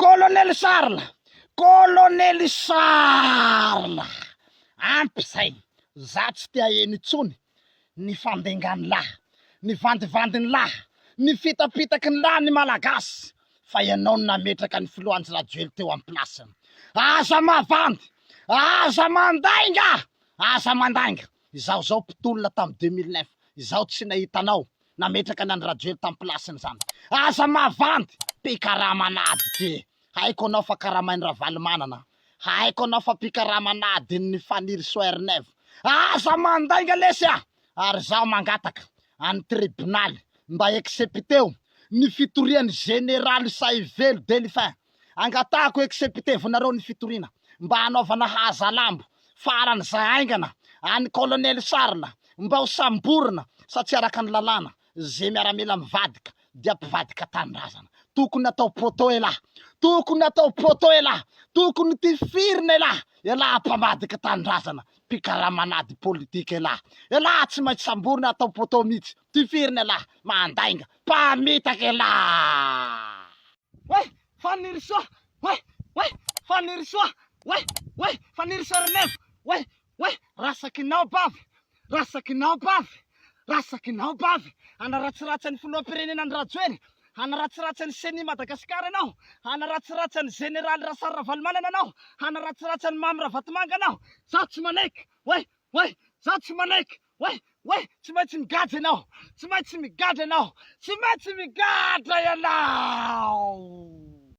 Colonel Charles, Colonel Charles, ampy zay, za tsy tia eny tsony, ny fandengany lahy, ny vandivandiny lahy, ny fitapitaky ny lahy ny malagasy, fa ianao no nametraka ny filohan'ny Rajoely teo amin'ny plasiny. Aza mavandy, aza mandainga, aza mandainga. Izaho zao mpitolona tamin'ny 2009, izaho tsy nahitanao nametraka ny Rajoely tamin'ny plasiny zany. Aza mavandy, pikaramanady ty. Haiko anao fa karamainy Ravalomanana, haiko anao fa pikaramanady ny Faniry Soerneve. Aza mandainga lesy ah, ary zaho mangataka any tribunaly mba excepteo ny fitorian'ny général Saivelo Delphin. Angatako exceptevonareo ny fitoriana mba hanaovana hazalambo farany zay aingana any Colonel Charles mba ho samborina satria araka ny lalàna zay miaramila mivadika dia mpivadika tanindrazana. Tokony atao poto elahy, tokony atao poto elahy, tokony tifirina elahy, elahy mpamadika tanindrazana, pikaramanady politika elahy, elahy tsy maintsy samborina atao poto mihitsy, tifirina elahy, mandainga, mpamitaka elahy. Ouais, Faniry soa, ouais, Faniry soa, ouais, Faniry Soerneve, ouais, rasakinao bavy, rasakinao bavy, rasakinao bavy, anaratsiratsany filoham-pirenenan'ny Rajoely, anaratsiratsany seni Madagasikara anao, anaratsiratsany général Rasar Ravalomanana anao, anaratsiratsany Mamy Ravatomanga anao, zaho tsy manaiky, ouais, zaho tsy manaiky, ouais, tsy maintsy migadra anao, tsy maintsy migadra anao, tsy maintsy migadra ianao.